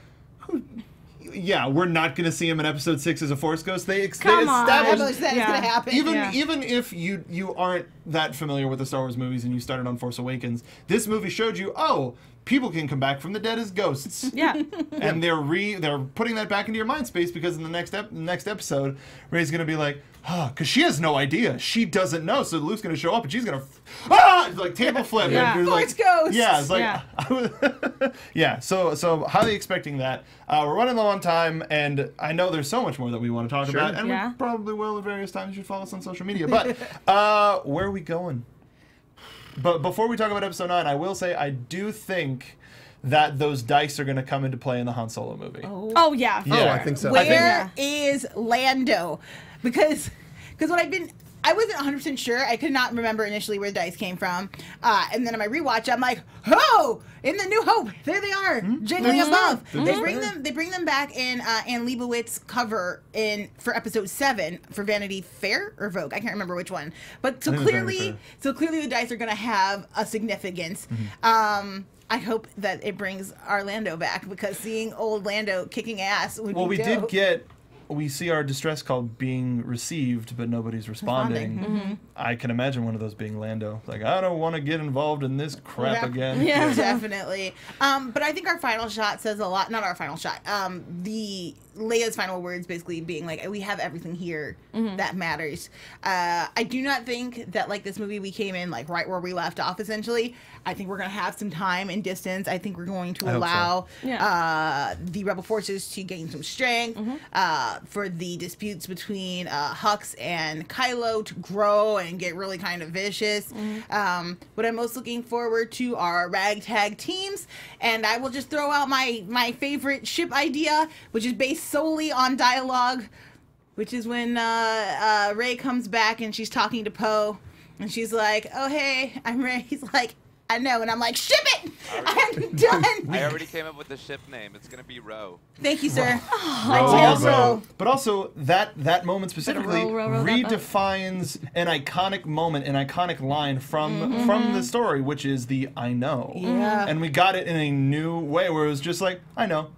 we're not going to see him in episode 6 as a Force ghost. They established that it's going to happen. Even if you aren't that familiar with the Star Wars movies and you started on Force Awakens, this movie showed you, people can come back from the dead as ghosts. Yeah. And they're putting that back into your mind space, because in the next episode, Rey's going to be like, because she has no idea. She doesn't know. So Luke's going to show up and she's going to, it's like table flip. Yeah. And Force ghost. Yeah, it's like, so highly expecting that. We're running low on time, and I know there's so much more that we want to talk about, and we probably will at various times. You should follow us on social media. But where are we going? But before we talk about episode 9, I will say I do think that those dice are going to come into play in the Han Solo movie. Oh yeah. Oh, I think so. Where is Lando? Because what I wasn't 100% sure. I could not remember initially where the dice came from. And then on my rewatch, I'm like, in the New Hope, there they are, jiggling above. They bring them back in Anne Leibovitz cover for episode 7 for Vanity Fair or Vogue. I can't remember which one. But so clearly the dice are going to have a significance. I hope that it brings our Lando back, because seeing old Lando kicking ass would be dope. We see our distress call being received, but nobody's responding. I can imagine one of those being Lando. Like, I don't want to get involved in this crap again. Yeah, definitely. But I think our final shot says a lot. Not our final shot. The Leia's final words basically being like, we have everything here that matters. I do not think that like this movie we came in like right where we left off essentially. I think we're going to have some time and distance. I think we're going to allow the rebel forces to gain some strength, for the disputes between Hux and Kylo to grow and get really kind of vicious. What I'm most looking forward to are ragtag teams, and I will just throw out my favorite ship idea, which is based solely on dialogue, which is when Rey comes back and she's talking to Poe, and she's like, "Oh hey, I'm Rey." He's like, "I know," and I'm like, "Ship it! I'm done." I already came up with the ship name. It's gonna be Ro. Thank you, sir. But also that moment specifically row that boat. redefines an iconic moment, an iconic line from the story, which is the "I know." Yeah. And we got it in a new way where it was just like, "I know."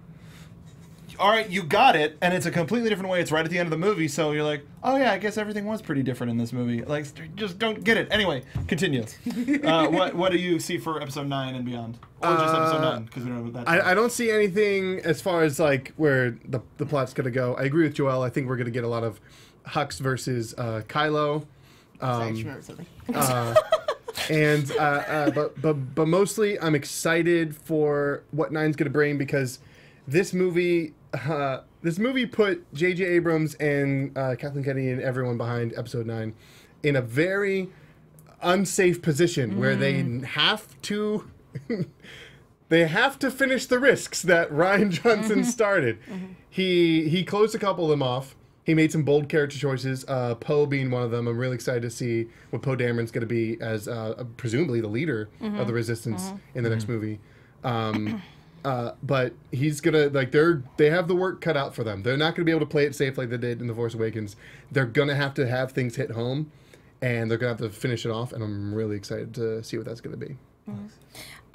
All right, you got it, and it's a completely different way. It's right at the end of the movie, so you're like, "Oh yeah, I guess everything was pretty different in this movie." Like, just don't get it. Anyway, continue. What do you see for episode 9 and beyond, or just episode 9? Because we don't know what that. I don't see anything as far as like where the plot's gonna go. I agree with Joel. I think we're gonna get a lot of Hux versus Kylo. Sorry, I just remembered something. But mostly I'm excited for what 9's gonna bring, because this movie put J.J. Abrams and Kathleen Kennedy and everyone behind episode 9 in a very unsafe position where they have to finish the risks that Rian Johnson started. He closed a couple of them off. He made some bold character choices, Poe being one of them. I'm really excited to see what Poe Dameron's going to be as presumably the leader of the Resistance in the next movie. But he's gonna they have the work cut out for them. They're not gonna be able to play it safe like they did in The Force Awakens. They're gonna have to have things hit home, and they're gonna have to finish it off. And I'm really excited to see what that's gonna be.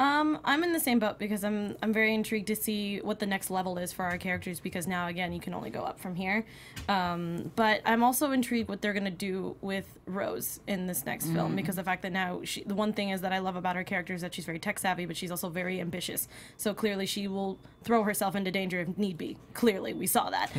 I'm in the same boat because I'm very intrigued to see what the next level is for our characters, because now again you can only go up from here. But I'm also intrigued what they're gonna do with Rose in this next film, because the fact that now the one thing is that I love about her character is that she's very tech savvy, but she's also very ambitious. So clearly she will throw herself into danger if need be. Clearly we saw that.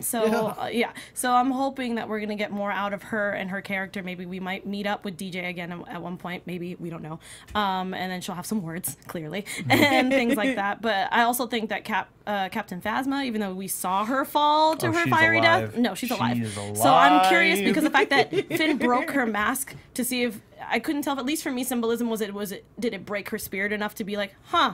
So I'm hoping that we're gonna get more out of her and her character. Maybe we might meet up with DJ again at one point. Maybe, we don't know. And then she'll have some words, clearly, and things like that. But I also think that Captain Phasma, even though we saw her fall to her fiery death, no, she's alive. She is alive. So I'm curious, because the fact that Finn broke her mask, to see if I couldn't tell if, at least for me, symbolism was it did it break her spirit enough to be like, huh,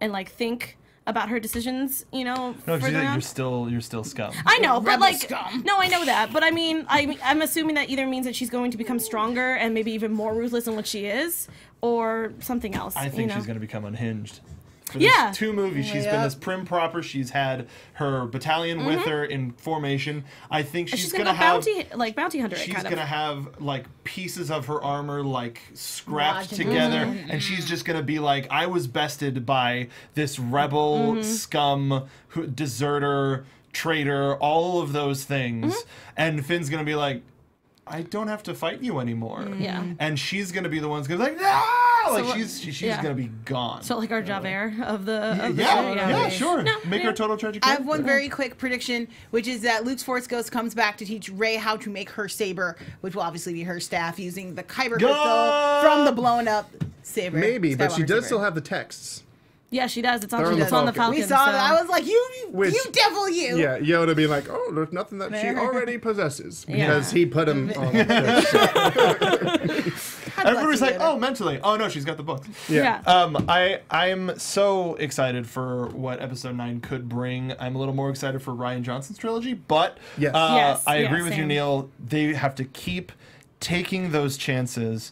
and like think about her decisions, you know. No, you're still scum. I know, but Rebel like, scum. no, I know that, but I mean, I'm assuming that either means that she's going to become stronger and maybe even more ruthless than what she is, or something else. I think you know? she's going to become unhunhinged. For these 2 movies, she's been this prim proper. She's had her battalion with her in formation. I think she's going to have bounty hunter. She's going to have like pieces of her armor like scrapped together, and she's just going to be like, I was bested by this rebel scum, deserter, traitor, all of those things, and Finn's going to be like, I don't have to fight you anymore. Yeah. And she's going to be the one's going to be like, no! Like, she's going to be gone. So like our Javert of the show. Yeah, sure. No, Make her a total tragic I character. have one very quick prediction, which is that Luke's Force Ghost comes back to teach Rey how to make her saber, which will obviously be her staff, using the Kyber crystal from the blown up saber. Maybe, but she Skywalker does saber. still have the texts. Yeah, she does. It's They're on, on the the Falcon. We saw that. I was like, you devil, you. Yeah, Yoda being like, oh, there's nothing that she already possesses, Yeah. because he put him on. Everybody's like, oh, mentally. Oh, no, she's got the books. Yeah. I'm so excited for what episode 9 could bring. I'm a little more excited for Rian Johnson's trilogy, but Yes. I agree with you, same. Neil. They have to keep taking those chances.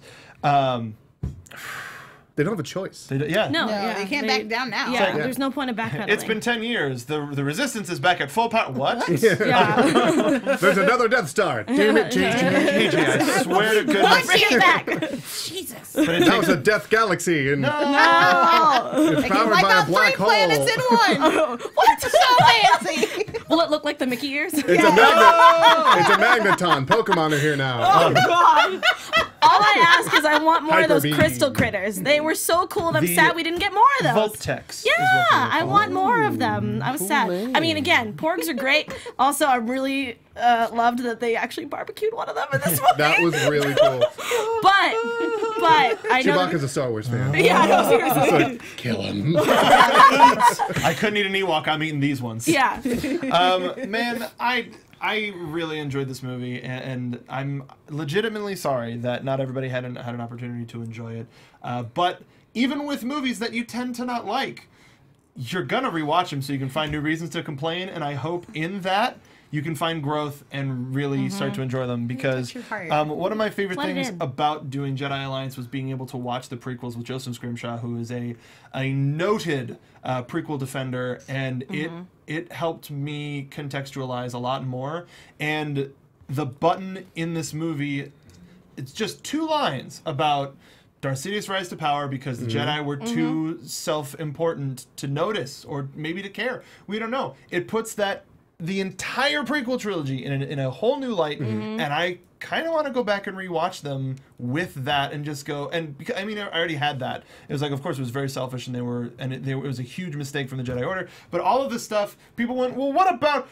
They don't have a choice. No, No, yeah, they can't back down now. Yeah, like- there's no point of backpedaling. It's been 10 years. The Resistance is back at full power. What? Yeah. There's another Death Star. Damn it, JJ. I swear to goodness. Bring it back. Jesus. But it That takes was a Death Galaxy, and No. it's I can powered wipe by a out 3 black hole. planets in one. What? So fancy. Will it look like the Mickey ears? It's a magnet. It's a magneton. Pokemon are here now. God. I ask is I want more of those Hyper crystal beam. critters. They were so cool, and I'm The sad we didn't get more of those. Voltex. Yeah, is what they were I called. want more of them. I was sad. I mean, again, porgs are great. Also, I really loved that they actually barbecued one of them in this movie. That was really cool. But I know. Chewbacca's a Star Wars fan. Yeah, no, seriously. It's like, kill him. I couldn't eat an Ewok. I'm eating these ones. Yeah. Man, I really enjoyed this movie, and I'm legitimately sorry that not everybody had an opportunity to enjoy it. But even with movies that you tend to not like, you're gonna rewatch them so you can find new reasons to complain. And I hope in that you can find growth and really start to enjoy them, because Touch your heart. one of my favorite Let it things in. about doing Jedi Alliance was being able to watch the prequels with Joseph Scrimshaw, who is a noted prequel defender, and it helped me contextualize a lot more. And the button in this movie, it's just 2 lines about Darth Sidious's rise to power because the Jedi were too self-important to notice or maybe to care. We don't know. It puts the entire prequel trilogy in a whole new light, and I kind of want to go back and rewatch them with that and just go, and because, I mean, I already had that. It was like, of course, it was very selfish, and it was a huge mistake from the Jedi Order. But all of this stuff, people went, well, what about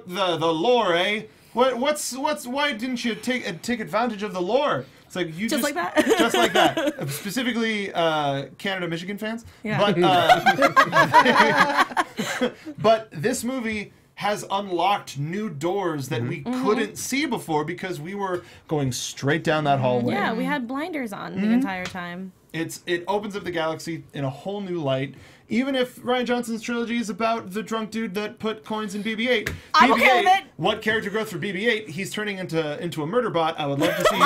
the lore, eh? Why didn't you take advantage of the lore? It's like you Just like that? just like that. Specifically, Canada, Michigan fans. Yeah. But this movie has unlocked new doors that we couldn't see before because we were going straight down that hallway. Yeah, we had blinders on the entire time. It opens up the galaxy in a whole new light. Even if Rian Johnson's trilogy is about the drunk dude that put coins in BB-8, I'm okay with it. What character growth for BB-8? He's turning into a murder bot. I would love to see.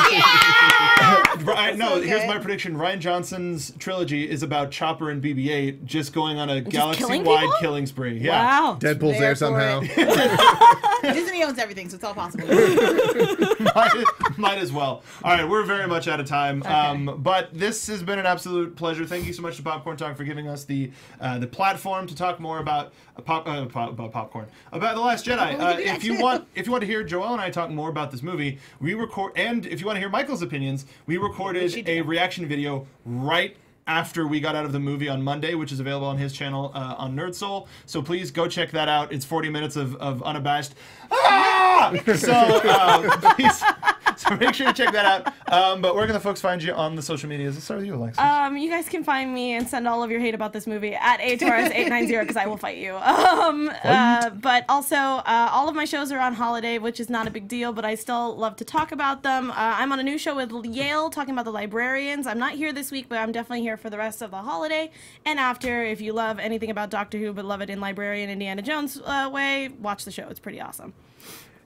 Here's my prediction: Rian Johnson's trilogy is about Chopper and BB-8 just going on a galaxy-wide killing spree. Yeah. Wow. Deadpool's there somehow. Disney owns everything, so it's all possible. Might as well. All right, we're very much out of time. But this has been an absolute pleasure. Thank you so much to Popcorn Talk for giving us the platform to talk more about popcorn, about The Last Jedi. If you want to hear Joelle and I talk more about this movie, we record, and if you want to hear Michael's opinions, we recorded a reaction video right after we got out of the movie on Monday, which is available on his channel on Nerd Soul. So please go check that out. It's 40 minutes of unabashed. So make sure to check that out. But where can the folks find you on the social medias? Let's start with you, Alexis. You guys can find me and send all of your hate about this movie at atorres890 because I will fight you. But also, all of my shows are on holiday, which is not a big deal, but I still love to talk about them. I'm on a new show with Yale talking about the librarians. I'm not here this week, but I'm definitely here for the rest of the holiday. And after, if you love anything about Doctor Who but love it in librarian Indiana Jones way, watch the show. It's pretty awesome.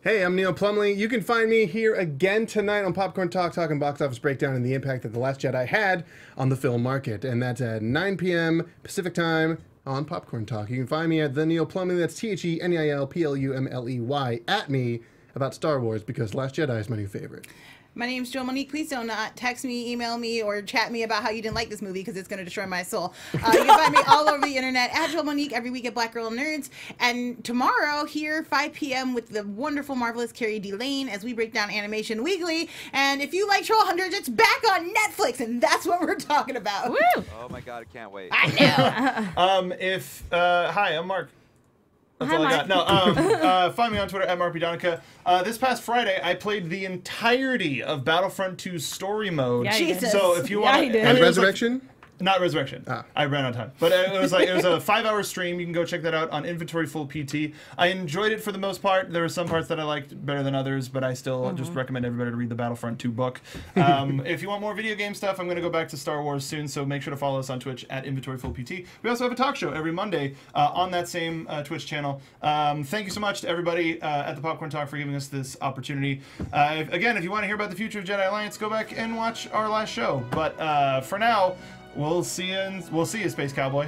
Hey, I'm Neil Plumley. You can find me here again tonight on Popcorn Talk, talking box office breakdown and the impact that The Last Jedi had on the film market. And that's at 9 p.m. Pacific time on Popcorn Talk. You can find me at the Neil Plumley, that's TheNeilPlumley, at me about Star Wars, because Last Jedi is my new favorite. My name's Joe Monique. Please don't text me, email me, or chat me about how you didn't like this movie, because it's going to destroy my soul. You can find me all over the internet at Joe Monique every week at Black Girl Nerds. And tomorrow here, 5 p.m. with the wonderful, marvelous Carrie D. Lane as we break down Animation Weekly. And if you like Troll Hunters, it's back on Netflix, and that's what we're talking about. Woo! Oh my god, I can't wait. I know. Hi, I'm Mark. That's all I got. No, find me on Twitter at Mark Donica. This past Friday, I played the entirety of Battlefront 2 story mode. Yeah, you did. So if you want, he did. And Resurrection? Not Resurrection. I ran out of time. But it was a 5-hour stream. You can go check that out on Inventory Full PT. I enjoyed it for the most part. There were some parts that I liked better than others, but I still just recommend everybody to read the Battlefront 2 book. If you want more video game stuff, I'm going to go back to Star Wars soon, so make sure to follow us on Twitch at Inventory Full PT. We also have a talk show every Monday on that same Twitch channel. Thank you so much to everybody at the Popcorn Talk for giving us this opportunity. Again, if you want to hear about the future of Jedi Alliance, go back and watch our last show. But for now, we'll see you, Space Cowboy.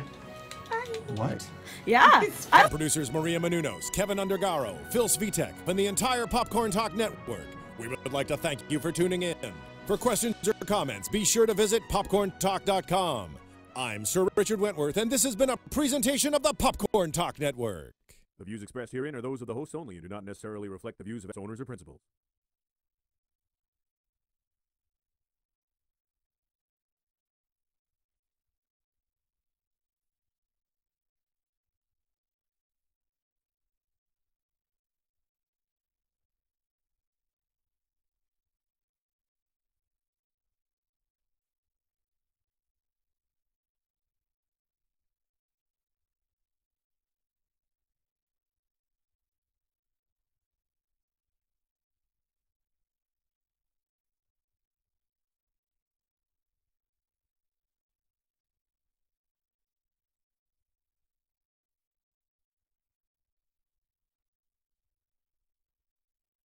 What? Yeah. Our producers Maria Menounos, Kevin Undergaro, Phil Svitek, and the entire Popcorn Talk Network. We would like to thank you for tuning in. For questions or comments, be sure to visit popcorntalk.com. I'm Sir Richard Wentworth, and this has been a presentation of the Popcorn Talk Network. The views expressed herein are those of the hosts only and do not necessarily reflect the views of its owners or principals.